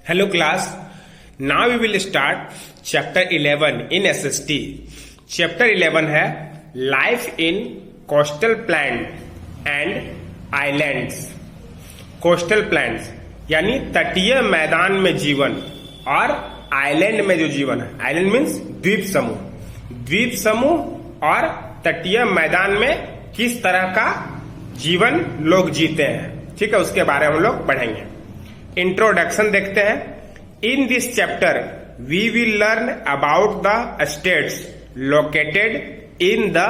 Hello class, now we will start chapter 11 in SST. Chapter 11 है Life in Coastal Plains and Islands. Coastal Plains यानी तटीय मैदान में जीवन और आइलैंड में जो जीवन है. आइलैंड मीन्स द्वीप समूह. द्वीप समूह और तटीय मैदान में किस तरह का जीवन लोग जीते हैं, ठीक है, उसके बारे में हम लोग पढ़ेंगे. इंट्रोडक्शन देखते हैं. In this chapter we will learn about the states located in the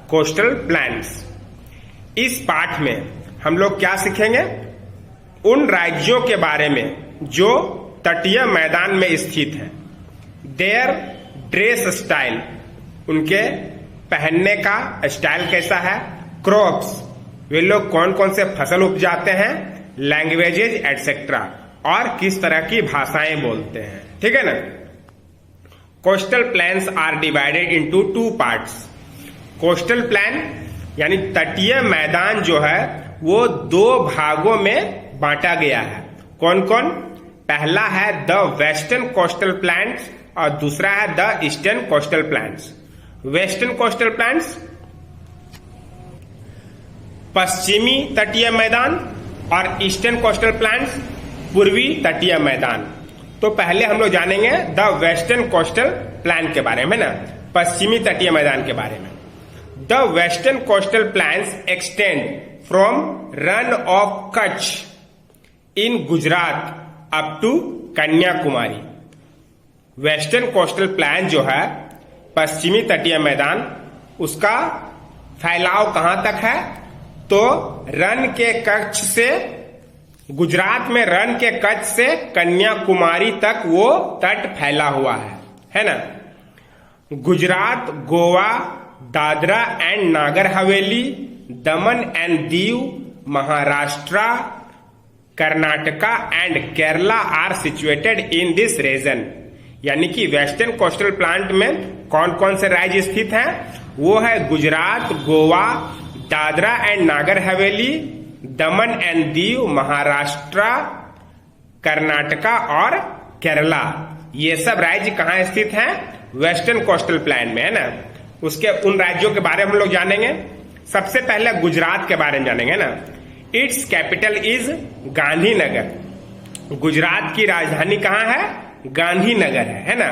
coastal plains. इस पाठ में हम लोग क्या सीखेंगे? उन राज्यों के बारे में जो तटीय मैदान में स्थित हैं. देयर ड्रेस स्टाइल, उनके पहनने का स्टाइल कैसा है. क्रॉप्स, वे लोग कौन कौन से फसल उपजाते हैं. लैंग्वेजेज एटसेट्रा, और किस तरह की भाषाएं बोलते हैं, ठीक है ना. Coastal plains are divided into two parts. Coastal plain यानी तटीय मैदान जो है वो दो भागों में बांटा गया है. कौन कौन? पहला है द वेस्टर्न कोस्टल प्लेन्स और दूसरा है the eastern coastal planes. Western coastal planes पश्चिमी तटीय मैदान और ईस्टर्न कोस्टल प्लेन्स पूर्वी तटीय मैदान. तो पहले हम लोग जानेंगे द वेस्टर्न कोस्टल प्लेन के बारे में ना, पश्चिमी तटीय मैदान के बारे में. The western coastal plains extend from Rann of Kutch in Gujarat up to Kanyakumari. Western coastal plain जो है पश्चिमी तटीय मैदान, उसका फैलाव कहां तक है? तो रन के कच्छ से, गुजरात में रन के कच्छ से कन्याकुमारी तक वो तट फैला हुआ है ना. Gujarat, Goa, Dadra and Nagar Haveli, Daman and Diu, Maharashtra, Karnataka and Kerala are situated in this region. यानी कि वेस्टर्न कोस्टल प्लेन में कौन कौन से राज्य स्थित हैं? वो है गुजरात, गोवा, दादरा एंड नागर हवेली, दमन एंड दीव, महाराष्ट्र, कर्नाटका और केरला. ये सब राज्य कहां स्थित हैं? वेस्टर्न कोस्टल प्लेन में, है ना. उसके उन राज्यों के बारे में हम लोग जानेंगे. सबसे पहले गुजरात के बारे में जानेंगे ना. Its capital is Gandhinagar. Gujarat की राजधानी कहां है? गांधीनगर है ना.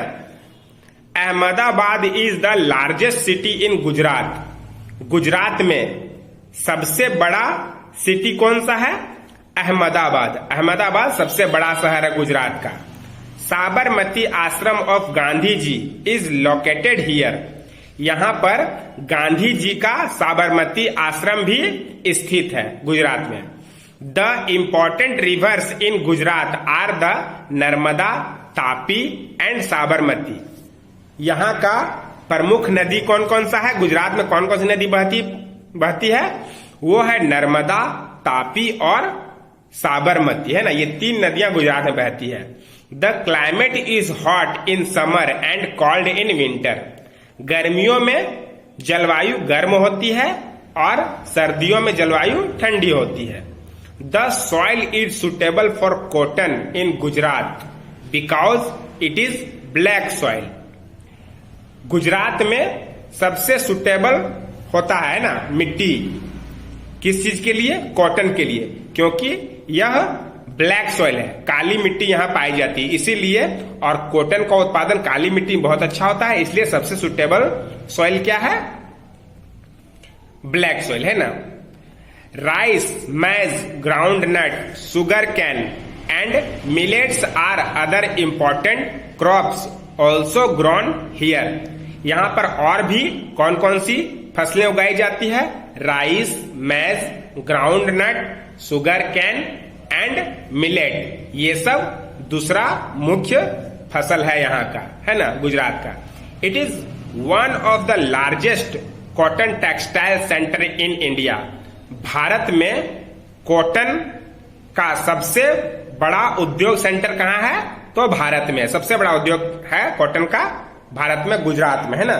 Ahmedabad is the largest city in Gujarat. Gujarat में सबसे बड़ा सिटी कौन सा है? अहमदाबाद. अहमदाबाद सबसे बड़ा शहर है गुजरात का. Sabarmati Ashram of Gandhi ji is located here. यहां पर गांधी जी का साबरमती आश्रम भी स्थित है गुजरात में. The important rivers in Gujarat are the Narmada, Tapi and Sabarmati. यहां का प्रमुख नदी कौन कौन सा है? गुजरात में कौन कौन सी नदी बहती है? वो है नर्मदा, तापी और साबरमती, है ना. ये तीन नदियां गुजरात में बहती है. The climate is hot in summer and cold in winter. गर्मियों में जलवायु गर्म होती है और सर्दियों में जलवायु ठंडी होती है. The soil is suitable for cotton in Gujarat because it is black soil. Gujarat में सबसे सुटेबल होता है ना मिट्टी, किस चीज के लिए? कॉटन के लिए, क्योंकि यह ब्लैक सॉइल है, काली मिट्टी यहां पाई जाती है इसीलिए. और कॉटन का उत्पादन काली मिट्टी में बहुत अच्छा होता है, इसलिए सबसे सुटेबल सॉइल क्या है? ब्लैक सॉइल, है ना. Rice, maize, groundnut, sugarcane and millets are other important crops also grown here. यहां पर और भी कौन कौन सी फसलें उगाई जाती है? Rice, maize, groundnut, sugarcane and millet. ये सब दूसरा मुख्य फसल है यहाँ का, है ना, गुजरात का. It is one of the largest cotton textile centre in India. Bharat में कॉटन का सबसे बड़ा उद्योग सेंटर कहाँ है? तो भारत में सबसे बड़ा उद्योग है कॉटन का भारत में, गुजरात में, है ना.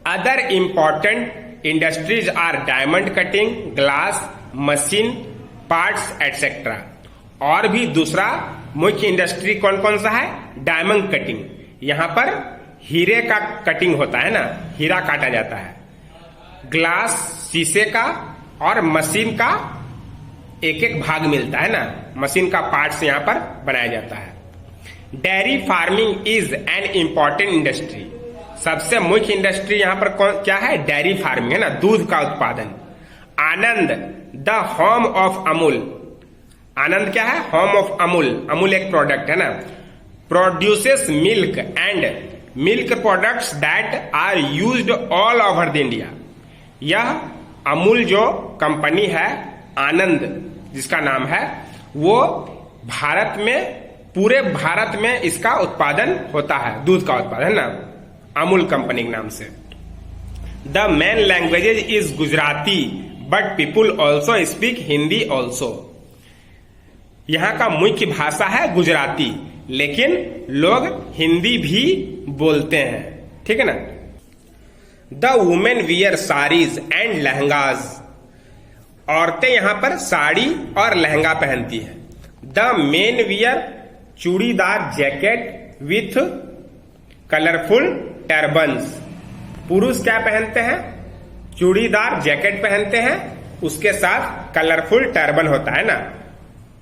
Other important industries are diamond cutting, glass, machine parts etcetera. और भी दूसरा मुख्य इंडस्ट्री कौन कौन सा है? डायमंड कटिंग, यहाँ पर हीरे का कटिंग होता है ना, हीरा काटा जाता है। ग्लास, शीशे का, और मशीन का एक एक भाग मिलता है ना, मशीन का पार्ट्स यहाँ पर बनाया जाता है। Dairy farming is an important industry, सबसे मुख्य इंडस्ट्री यहाँ पर क्या है? डेयरी फार्मिंग है ना, दूध का उत्पादन। आनंद, द होम ऑफ अमूल, आनंद क्या है? होम ऑफ अमूल, अमूल एक प्रोडक्ट है ना। Produces milk and milk products that are used all over the India, यह अमूल जो कंपनी है, आनंद जिसका नाम है, वो भारत में, पूरे भारत में इसका उत्पादन होता है, दूध का उत्पादन है ना, अमूल कंपनी के नाम से। The main languages is Gujarati but people also speak Hindi also, यहां का मुख्य भाषा है गुजराती, लेकिन लोग हिंदी भी बोलते हैं, ठीक है ना। The women wear saris and lehengas, औरतें यहां पर साड़ी और लहंगा पहनती है। The main wear churidar jacket with colourful turbans, पुरुष क्या पहनते हैं? चूड़ीदार जैकेट पहनते हैं, उसके साथ कलरफुल टर्बन होता है ना,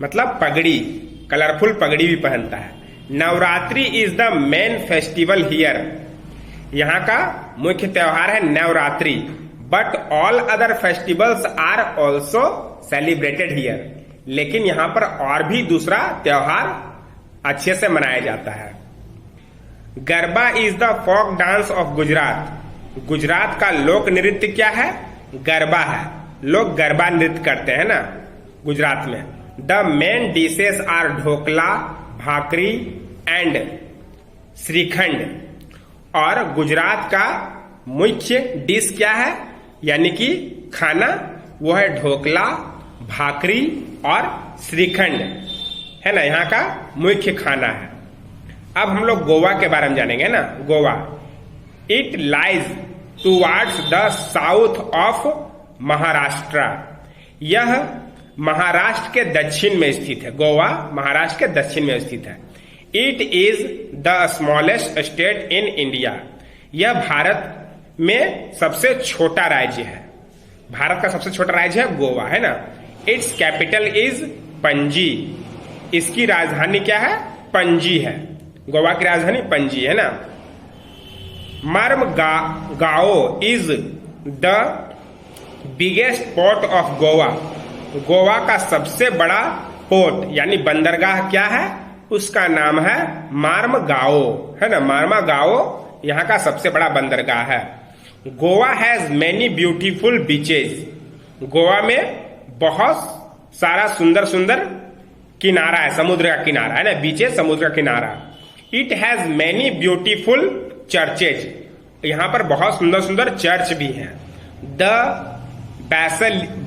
मतलब पगड़ी, कलरफुल पगड़ी भी पहनता है। Navratri is the main festival here, यहाँ का मुख्य त्योहार है Navratri, but all other festivals are also celebrated here, लेकिन यहाँ पर और भी दूसरा त्योहार अच्छे से मनाया जाता है। Garba is the folk dance of Gujarat, Gujarat का लोक नृत्य क्या है? गरबा है, लोग गरबा नृत्य करते हैं ना गुजरात में। The main dishes are dhokla, bhakri and shrikhand, और गुजरात का मुख्य डिश क्या है, यानी कि खाना, वो है ढोकला, भाकरी और श्रीखंड, है ना, यहाँ का मुख्य खाना है। अब हम लोग गोवा के बारे में जानेंगे ना। Goa, it lies towards the south of Maharashtra, यह महाराष्ट्र के दक्षिण में स्थित है। गोवा महाराष्ट्र के दक्षिण में स्थित है। It is the smallest state in India, यह भारत में सबसे छोटा राज्य है। भारत का सबसे छोटा राज्य है गोवा, है ना। इट्स कैपिटल इज पणजी, इसकी राजधानी क्या है? पणजी है, गोवा की राजधानी पणजी है ना। Mormugao is the biggest port of Goa, Goa का सबसे बड़ा पोर्ट यानी बंदरगाह क्या है? उसका नाम है मार्मगाओ, है ना, मार्मगाओ यहाँ का सबसे बड़ा बंदरगाह है। Goa has many beautiful beaches, Goa में बहुत सारा सुंदर सुंदर किनारा है, समुद्र का किनारा है ना, बीचेज समुद्र का किनारा। It has many beautiful churches, यहाँ पर बहुत सुंदर सुंदर चर्च भी हैं। The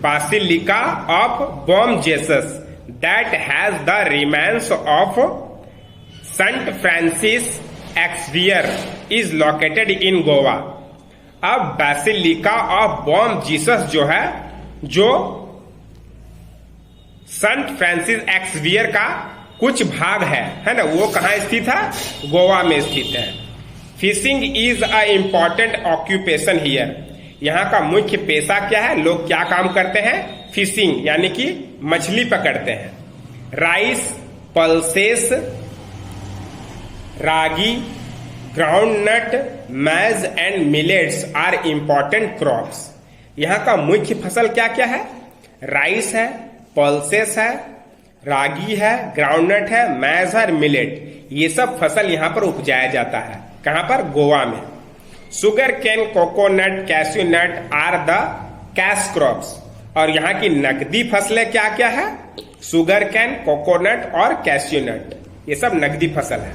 basilica of Bom Jesus that has the remains of Saint Francis Xavier is located in Goa. अब बासिलिका ऑफ बॉम जीसस जो है, जो संत फ्रांसिस एक्सवियर का कुछ भाग है ना, वो कहाँ स्थित है? गोवा में स्थित है। Fishing is a important occupation here, यहाँ का मुख्य पेशा क्या है? लोग क्या काम करते हैं? फिशिंग यानी कि मछली पकड़ते हैं। Rice, pulses, ragi, groundnut, maize and millets are important crops, यहाँ का मुख्य फसल क्या क्या है? राइस है, पल्सेस है, रागी है, ग्राउंडनट है, मैज है, मिलेट, ये सब फसल यहाँ पर उपजाया जाता है। कहाँ पर? गोवा में। Sugar cane, coconut, cashew nut are the cash crops, और यहाँ की नकदी फसलें क्या क्या है? सुगर कैन, कोकोनट और कैश्यू नट, ये सब नकदी फसल है।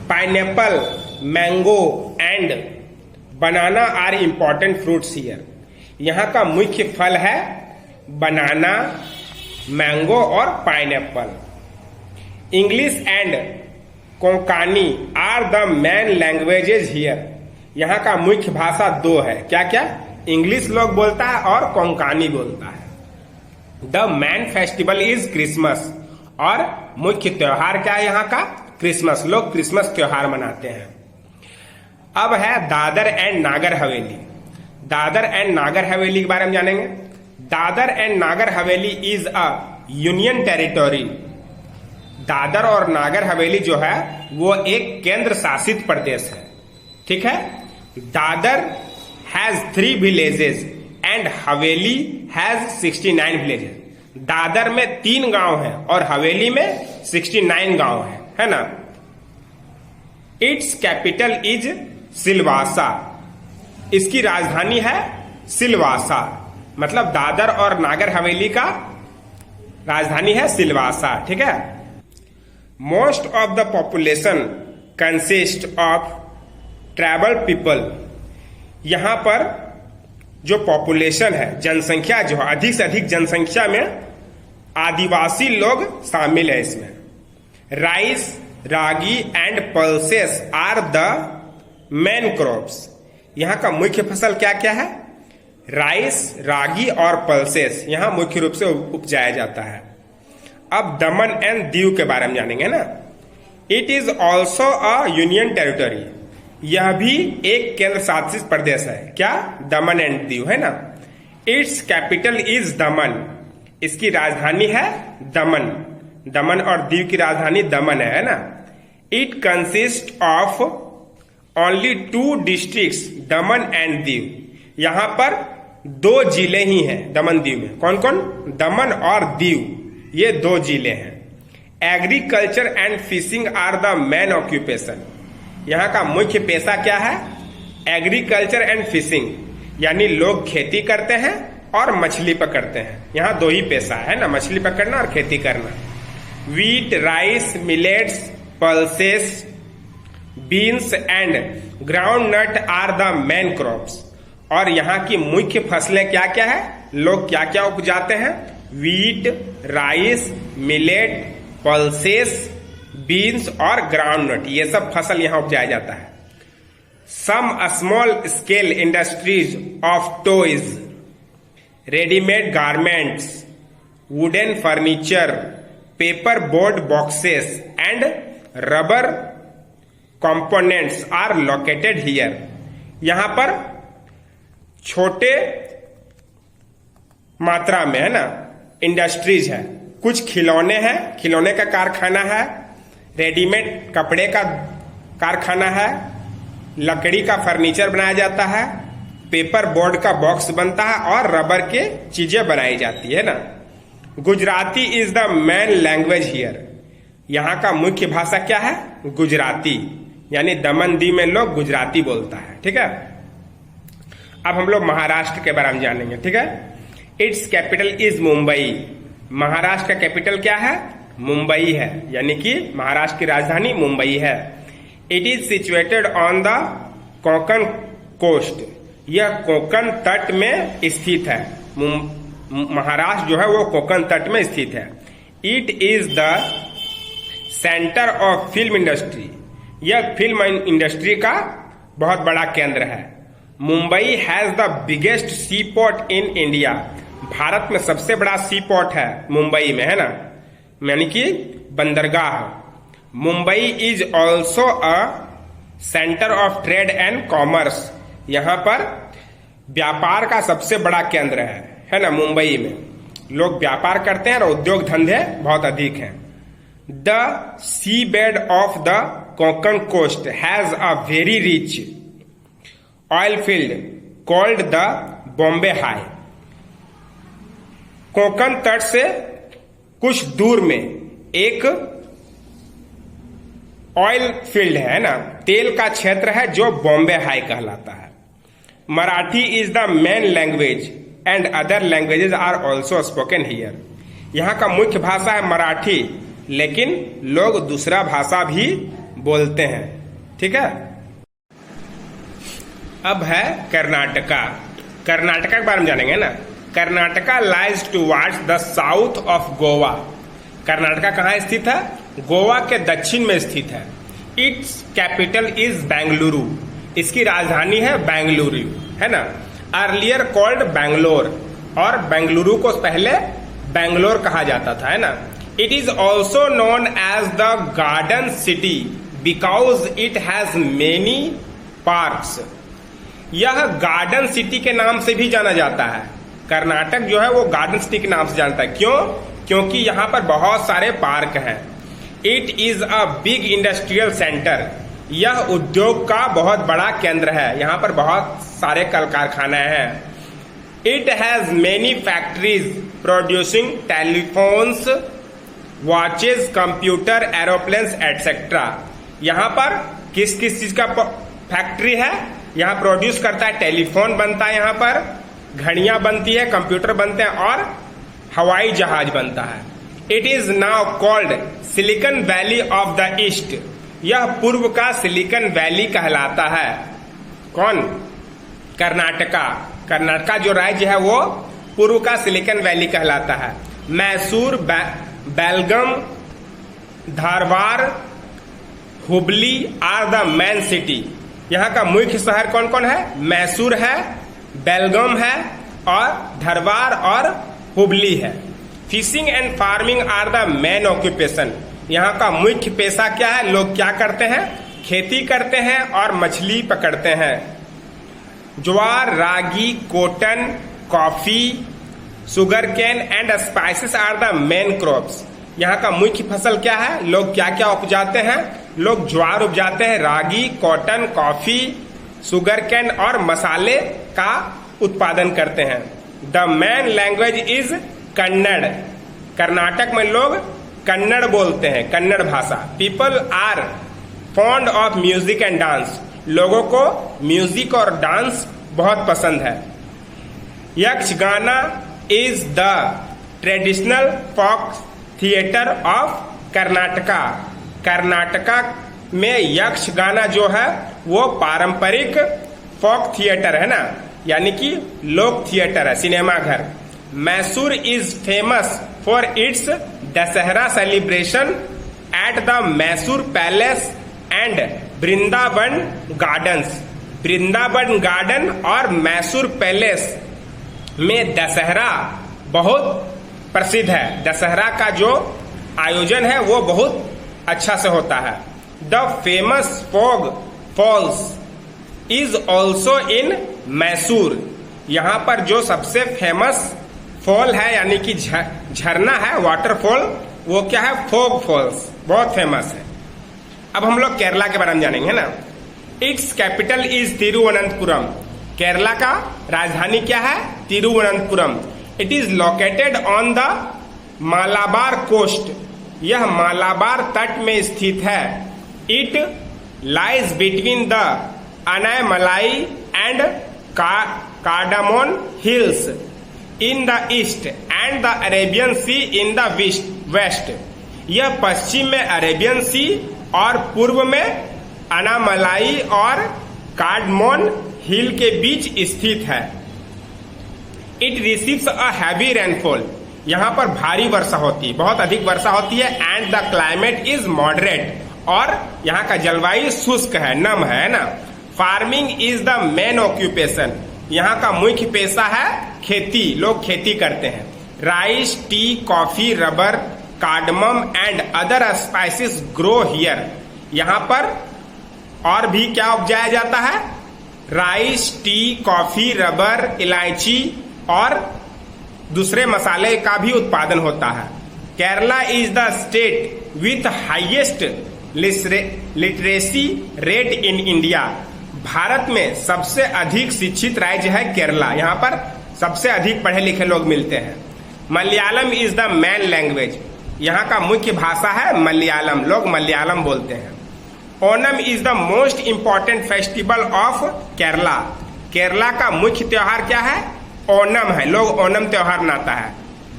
Pineapple, mango and banana are important fruits here, यहाँ का मुख्य फल है बनाना, मैंगो और pineapple. English and Konkani are the main languages here, यहाँ का मुख्य भाषा दो है, क्या क्या? इंग्लिश लोग बोलता है और कोंकानी बोलता है। The main festival is Christmas, और मुख्य त्योहार क्या है यहाँ का? क्रिसमस। लोग क्रिसमस त्योहार मनाते हैं। अब है Dadar and Nagar Haveli. Dadar and Nagar हवेली के बारे में जानेंगे। Dadar and Nagar Haveli is a union territory. Dadar और नागर हवेली जो है वो एक केंद्र शासित प्रदेश है। ठीक है। Dadar has 3 villages and Haveli has 69 villages. Dadar में 3 गांव हैं और हवेली में 69 गांव है ना। Its capital is Silvassa. इसकी राजधानी है सिलवासा। मतलब दादर और नागर हवेली का राजधानी है सिलवासा। ठीक है। Most of the population consist of tribal people. यहां पर जो पॉपुलेशन है, जनसंख्या जो है, अधिक से अधिक जनसंख्या में आदिवासी लोग शामिल है इसमें। Rice, ragi and pulses are the main crops. यहां का मुख्य फसल क्या क्या है? राइस, रागी और पल्सेस यहां मुख्य रूप से उपजाया जाता है। अब दमन एंड दीव के बारे में जानेंगे ना। It is also a union territory. यह भी एक केंद्र शासित प्रदेश है। क्या? दमन एंड दीव है ना। इट्स कैपिटल इज दमन। इसकी राजधानी है दमन। दमन और दीव की राजधानी दमन है ना। It consist of only 2 districts, Daman and Diu. यहां पर 2 जिले ही हैं दमन दीव में। कौन कौन? दमन और दीव, ये 2 जिले हैं। Agriculture and fishing are the main occupation. यहां का मुख्य पेशा क्या है? एग्रीकल्चर एंड फिशिंग, यानी लोग खेती करते हैं और मछली पकड़ते हैं। यहां 2 ही पेशा है ना, मछली पकड़ना और खेती करना। Wheat, rice, millets, pulses, beans and groundnut are the main crops. और यहाँ की मुख्य फसलें क्या क्या है? लोग क्या क्या उपजाते हैं? Wheat, rice, millet, pulses, beans और ग्राउंड नट, ये सब फसल यहाँ उपजाया जाता है। Some small scale industries of toys, readymade garments, wooden furniture, paper board boxes and rubber components are located here. यहां पर छोटे मात्रा में है ना इंडस्ट्रीज है। कुछ खिलौने हैं, खिलौने का कारखाना है, रेडीमेड कपड़े का कारखाना है, लकड़ी का फर्नीचर बनाया जाता है, पेपर बोर्ड का बॉक्स बनता है और रबर के चीजें बनाई जाती है ना। Gujarati is the main language here. यहाँ का मुख्य भाषा क्या है? गुजराती, यानी दमन दीव में लोग गुजराती बोलता है। ठीक है। अब हम लोग महाराष्ट्र के बारे में जानेंगे। ठीक है। Its capital is Mumbai. Maharashtra का कैपिटल क्या है? मुंबई है, यानी कि महाराष्ट्र की राजधानी मुंबई है। It is situated on the Konkan coast. यह कोंकण तट में स्थित है। महाराष्ट्र जो है वो कोंकण तट में स्थित है। It is the centre of film industry. यह फिल्म इंडस्ट्री का बहुत बड़ा केंद्र है। Mumbai has the biggest sea port in India. Bharat में सबसे बड़ा सी पोर्ट है मुंबई में, है ना, यानी कि बंदरगाह। Mumbai is also a centre of trade and commerce. यहां पर व्यापार का सबसे बड़ा केंद्र है ना। मुंबई में लोग व्यापार करते हैं और उद्योग धंधे बहुत अधिक हैं। The sea bed of the Konkan coast has a very rich oil field called the Bombay high. Konkan तट से कुछ दूर में एक ऑयल फील्ड है ना, तेल का क्षेत्र है जो बॉम्बे हाई कहलाता है। Marathi is the main language and other languages are also spoken here. यहाँ का मुख्य भाषा है मराठी, लेकिन लोग दूसरा भाषा भी बोलते हैं। ठीक है। अब है कर्नाटका। कर्नाटका के बारे में जानेंगे ना। Karnataka lies towards the south of Goa. Karnataka कहाँ स्थित है? गोवा के दक्षिण में स्थित है। Its capital is Bengaluru. इसकी राजधानी है बेंगलुरु, है ना। अर्लियर कॉल्ड बैंगलोर, और बेंगलुरु को पहले बैंगलोर कहा जाता था, है ना। It is also known as the garden city because it has many parks. यह गार्डन सिटी के नाम से भी जाना जाता है। कर्नाटक जो है वो गार्डन सिटी के नाम से जानता है। क्यों? क्योंकि यहाँ पर बहुत सारे पार्क हैं। It is a big industrial centre. यह उद्योग का बहुत बड़ा केंद्र है। यहाँ पर बहुत सारे कल कारखाने हैं। It has many factories producing telephones, watches, computer, aeroplanes etcetera. यहाँ पर किस किस चीज का फैक्ट्री है? यहाँ प्रोड्यूस करता है, टेलीफोन बनता है, यहाँ पर घड़ियां बनती है, कंप्यूटर बनते हैं और हवाई जहाज बनता है। It is now called silicon valley of the east. यह पूर्व का सिलिकॉन वैली कहलाता है। कौन? कर्नाटका। कर्नाटका जो राज्य है वो पूर्व का सिलिकॉन वैली कहलाता है। Mysore, Belgaum, Dharwad, Hubli are the main city. यहाँ का मुख्य शहर कौन कौन है? मैसूर है, बेलगम है और धारवाड़ और हुबली है। Fishing and farming are the main occupation. यहाँ का मुख्य पेशा क्या है? लोग क्या करते हैं? खेती करते हैं और मछली पकड़ते हैं। Jowar, ragi, cotton, coffee, sugar cane and spices are the main crops. यहाँ का मुख्य फसल क्या है? लोग क्या क्या उपजाते हैं? लोग ज्वार उपजाते हैं, ragi, cotton, coffee, sugar cane और मसाले का उत्पादन करते हैं। The main language is Kannada. Karnataka में लोग कन्नड़ बोलते हैं, कन्नड़ भाषा। People are fond of music and dance. लोगों को म्यूजिक और डांस बहुत पसंद है। Yakshagana is the traditional folk theatre of Karnataka. Karnataka में यक्षगाना जो है वो पारंपरिक फोक थिएटर है ना, यानी कि लोक थिएटर है, सिनेमा घर। Mysore is famous for it's Dussehra celebration at the Mysore palace and Vrindavan gardens. Vrindavan garden और मैसूर पैलेस में दशहरा बहुत प्रसिद्ध है। दशहरा का जो आयोजन है वो बहुत अच्छा से होता है। The famous fog falls is also in Mysore. यहाँ पर जो सबसे फेमस फॉल है यानी कि झरना है, वाटरफॉल, वो क्या है? फॉग फॉल्स, बहुत फेमस है। अब हम लोग केरला के बारे में जानेंगे ना। Its capital is Thiruvananthapuram. Kerala का राजधानी क्या है? Thiruvananthapuram. It is located on the Malabar coast. यह मालाबार तट में स्थित है। It lies between the Anamalai and cardamom hills in the east and the Arabian sea in the west. यह पश्चिम में अरेबियन सी और पूर्व में अनामलाई और कार्डमोन हिल के बीच स्थित है। It receives a heavy rainfall. यहाँ पर भारी वर्षा होती है, बहुत अधिक वर्षा होती है। And the climate is moderate. और यहाँ का जलवायु शुष्क है, नम है ना। Farming is the main occupation. यहाँ का मुख्य पेशा है खेती। लोग खेती करते हैं। Rice, T, coffee, rubber, cardamom and other spices grow here. यहाँ पर और भी क्या उपजाया जाता है? राइस, टी, कॉफी, रबर, इलायची और दूसरे मसाले का भी उत्पादन होता है। Kerala is the state with highest literacy rate in India. Bharat में सबसे अधिक शिक्षित राज्य है केरला। यहाँ पर सबसे अधिक पढ़े लिखे लोग मिलते हैं। Malayalam is the main language. यहाँ का मुख्य भाषा है मलयालम। लोग मलयालम बोलते हैं। Onam is the most important festival of Kerala. Kerala का मुख्य त्योहार क्या है? ओनम है। लोग ओनम त्योहार मनाता है।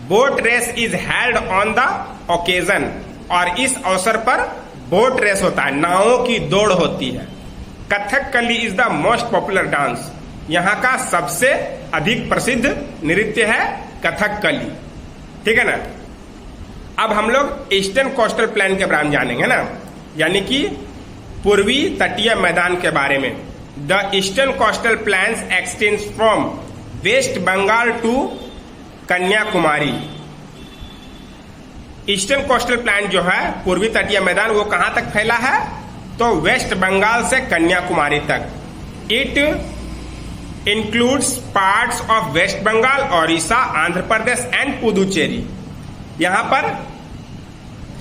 Boat race is held on the occasion. और इस अवसर पर बोट रेस होता है, नावों की दौड़ होती है। Kathakali is the most popular dance. यहाँ का सबसे अधिक प्रसिद्ध नृत्य है कथकली। ठीक है ना। अब हम लोग ईस्टर्न कोस्टल प्लेन के बारे में जानेंगे ना, यानी कि पूर्वी तटीय मैदान के बारे में। The eastern coastal plains extends from West Bengal to Kanyakumari. Eastern coastal plain जो है पूर्वी तटीय मैदान वो कहां तक फैला है, तो वेस्ट बंगाल से कन्याकुमारी तक। It includes parts of West Bengal, Odisha, Andhra Pradesh and Puducherry. यहां पर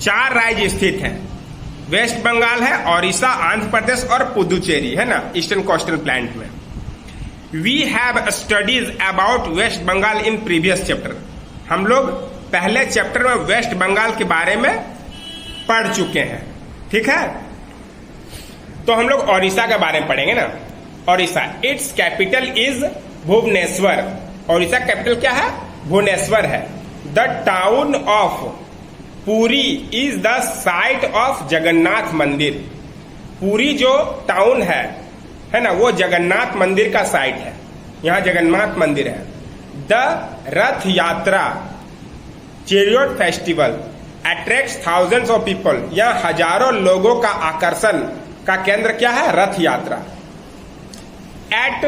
4 राज्य स्थित हैं, वेस्ट बंगाल है, ओडिशा, आंध्र प्रदेश और पुदुचेरी है ना ईस्टर्न कोस्टल प्लान में। We have studies about West Bengal in previous chapter. हम लोग पहले चैप्टर में वेस्ट बंगाल के बारे में पढ़ चुके हैं, ठीक है। तो हम लोग ओडिशा के बारे में पढ़ेंगे ना। Odisha, its capital is Bhubaneswar. Odisha capital क्या है, भुवनेश्वर है। The town of Puri is the site of Jagannath mandir. Puri जो टाउन है ना, वो जगन्नाथ मंदिर का साइट है, यहाँ जगन्नाथ मंदिर है। द रथ यात्रा chariot festival attracts thousands of people. यहाँ हजारों लोगों का आकर्षण का केंद्र क्या है, Rath Yatra. At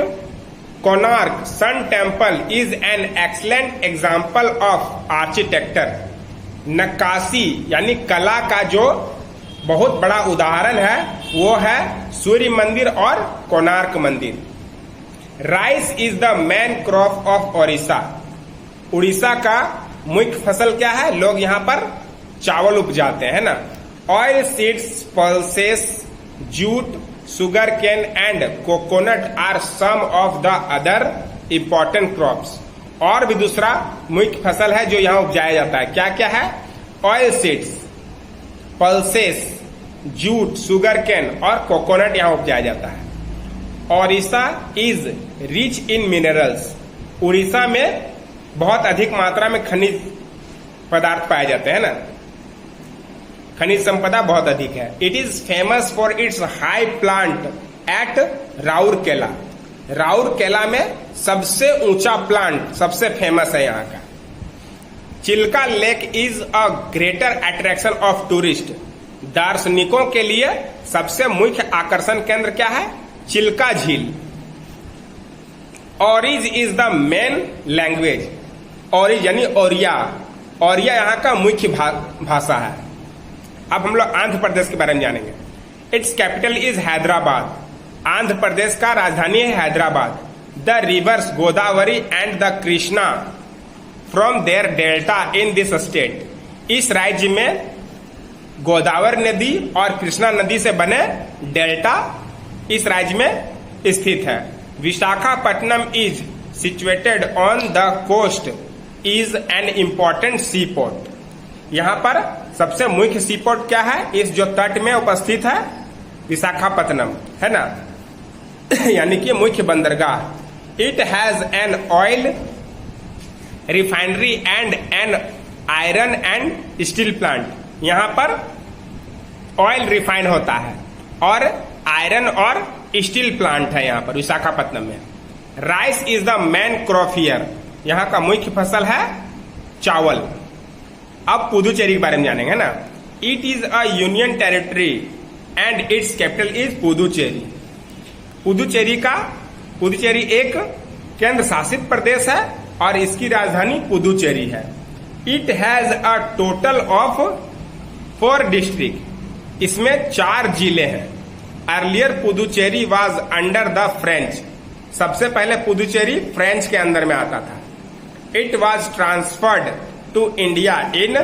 Konark sun temple is an excellent example of architecture. नक्काशी यानी कला का जो बहुत बड़ा उदाहरण है वो है सूर्य मंदिर और कोणार्क मंदिर। Rice is the main crop of Odisha. Orissa का मुख्य फसल क्या है, लोग यहाँ पर चावल उपजाते हैं ना। Oil seeds, pulses, jute, sugar cane and coconut are some of the other important crops. और भी दूसरा मुख्य फसल है जो यहाँ उपजाया जाता है, क्या क्या है, oil seeds, pulses, jute, sugar cane और कोकोनट यहाँ उपजाया जाता है। Odisha is rich in minerals. Orissa में बहुत अधिक मात्रा में खनिज पदार्थ पाए जाते हैं ना, खनिज संपदा बहुत अधिक है। It is famous for its high plant at Rourkela. Rourkela में सबसे ऊंचा प्लांट सबसे फेमस है यहाँ का। Chilka lake is a greater attraction of tourist. दार्शनिकों के लिए सबसे मुख्य आकर्षण केंद्र क्या है, चिल्का झील। ओरिज इज द मेन लैंग्वेज। ओरिज यानी ओरिया, ओरिया यहाँ का मुख्य भाषा है। अब हम लोग आंध्र प्रदेश के बारे में जानेंगे। Its capital is Hyderabad. Andhra Pradesh का राजधानी है Hyderabad. The rivers Godavari and the Krishna from their delta in this state. इस राज्य में गोदावरी नदी और कृष्णा नदी से बने डेल्टा इस राज्य में स्थित है। Visakhapatnam is situated on the coast is an important sea port. यहाँ पर सबसे मुख्य सी पोर्ट क्या है, इस जो तट में उपस्थित है विशाखापट्टनम है ना यानी कि मुख्य बंदरगाह। It has an oil refinery and an iron and steel plant. यहाँ पर ऑयल रिफाइन होता है और आयरन और स्टील प्लांट है यहाँ पर विशाखापट्टनम में। Rice is the main crop here. यहाँ का मुख्य फसल है चावल। अब पुदुचेरी के बारे में जानेंगे ना। It is a union territory and it's capital is Puducherry. Puducherry एक केंद्र शासित प्रदेश है और इसकी राजधानी पुदुचेरी है। It has a total of 4 district. इसमें 4 जिले हैं। Earlier Puducherry was under the French. सबसे पहले पुदुचेरी फ्रेंच के अंदर में आता था। It was transferred to India in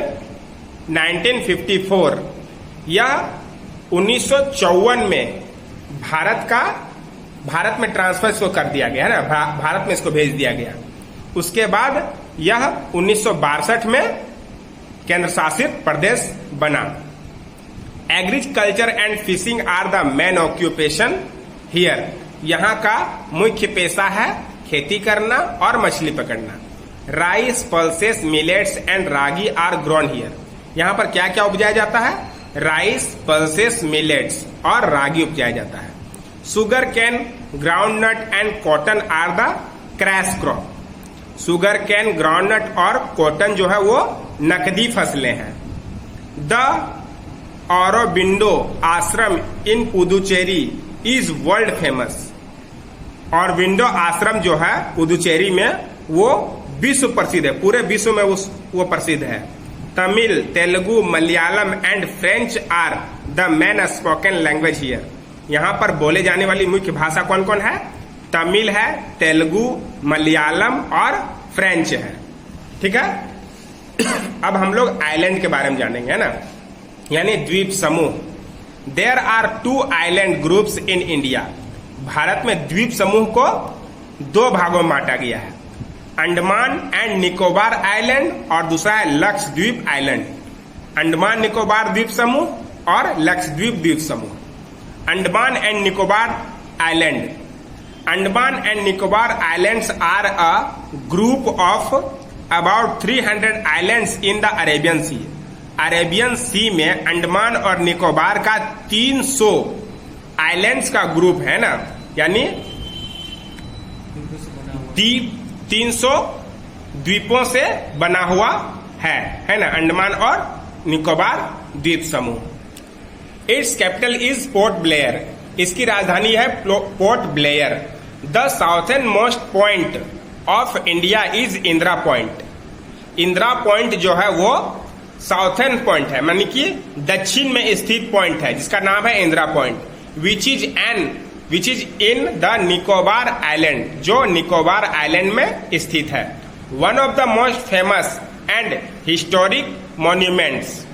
1954। यह 1954 में भारत में ट्रांसफर इसको कर दिया गया है ना, भारत में इसको भेज दिया गया। उसके बाद यह 1962 में केंद्र शासित प्रदेश बना। Agriculture and fishing are the main occupation here. यहाँ का मुख्य पेशा है खेती करना और मछली पकड़ना। Rice, pulses, millets and ragi are grown here. यहाँ पर क्या क्या उपजाया जाता है, राइस, पल्सेस, मिलेट्स और रागी उपजाया जाता है। Sugar cane, groundnut and cotton are the crash crop. Sugar cane, groundnut और कॉटन जो है वो नकदी फसलें हैं। The Aurobindo Ashram in Puducherry is world famous. Aurobindo Ashram जो है पुदुचेरी में वो विश्व प्रसिद्ध है, पूरे विश्व में वो प्रसिद्ध है। Tamil, Telugu, Malayalam and French are the main spoken language here. यहाँ पर बोले जाने वाली मुख्य भाषा कौन कौन है? तमिल है, तेलुगु, मलयालम और फ्रेंच है। ठीक है। अब हम लोग आइलैंड के बारे में जानेंगे, है ना, यानी द्वीप समूह। There are 2 island groups in India. Bharat में द्वीप समूह को 2 भागों में बांटा गया है, अंडमान एंड निकोबार आइलैंड और दूसरा है लक्षद्वीप आइलैंड। अंडमान निकोबार द्वीप समूह और लक्षद्वीप द्वीप समूह। Andaman and Nicobar island. Andaman and Nicobar islands are a group of about 300 islands in the Arabian sea. Arabian sea में अंडमान और निकोबार का 300 आइलैंड्स का ग्रुप है ना, यानी 300 द्वीपों से बना हुआ है ना, अंडमान और निकोबार द्वीप समूह। It's capital is port Blair. इसकी राजधानी है port Blair. The southern most point of India is Indira point. Indira point जो है वो साउथर्न पॉइंट है, मानी कि दक्षिण में स्थित पॉइंट है, जिसका नाम है Indira point, which is in the Nicobar island, जो निकोबार आइलैंड में स्थित है। One of the most famous and historic monuments.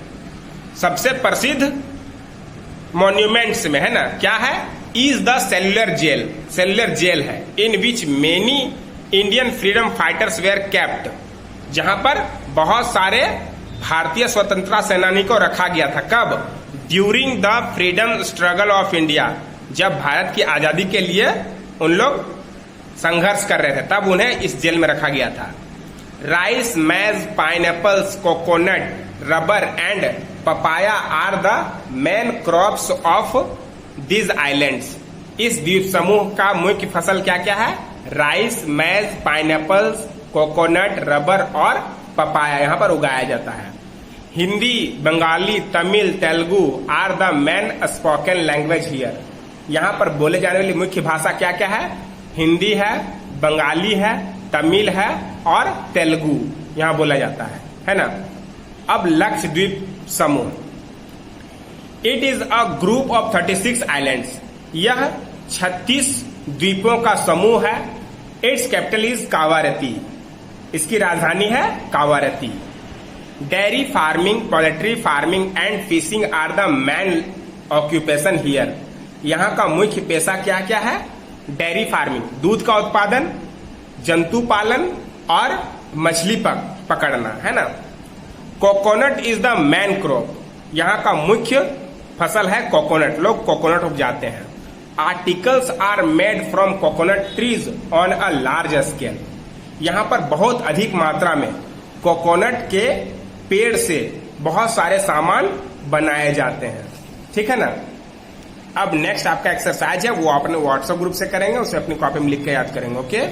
सबसे प्रसिद्ध मॉन्यूमेंट्स में, है ना, क्या है? Is the cellular jail. Cellular jail है in which many Indian freedom fighters were kept, जहां पर बहुत सारे भारतीय स्वतंत्रता सेनानी को रखा गया था। कब? During the freedom struggle of India. जब भारत की आजादी के लिए उन लोग संघर्ष कर रहे थे, तब उन्हें इस जेल में रखा गया था। Rice, maize, pineapples, coconut, rubber and papaya are the main crops of this islands. इस द्वीप समूह का मुख्य फसल क्या क्या है? Rice, maize, pineapples, coconut, rubber और पपाया यहाँ पर उगाया जाता है। Hindi, Bengali, Tamil, Telugu are the main spoken language here. यहाँ पर बोले जाने वाली मुख्य भाषा क्या क्या है? हिंदी है, बंगाली है, तमिल है और तेलुगु यहाँ बोला जाता है ना। अब लक्षद्वीप समूह। It is a group of 36 islands. यह 36 द्वीपों का समूह है। Its capital is Kavaratti. इसकी राजधानी है Kavaratti. Dairy farming, poultry farming and fishing are the main occupation here. यहाँ का मुख्य पेशा क्या क्या है? डेयरी फार्मिंग, दूध का उत्पादन, जंतु पालन और मछली पकड़ना, है ना। Coconut is the main crop. यहाँ का मुख्य फसल है कोकोनट। लोग कोकोनट उपजाते हैं। Articles are made from coconut trees on a large scale. यहाँ पर बहुत अधिक मात्रा में कोकोनट के पेड़ से बहुत सारे सामान बनाए जाते हैं। ठीक है ना। अब नेक्स्ट आपका एक्सरसाइज है, वो अपने व्हाट्सएप ग्रुप से करेंगे, उसे अपनी कॉपी में लिख के याद करेंगे। ओके।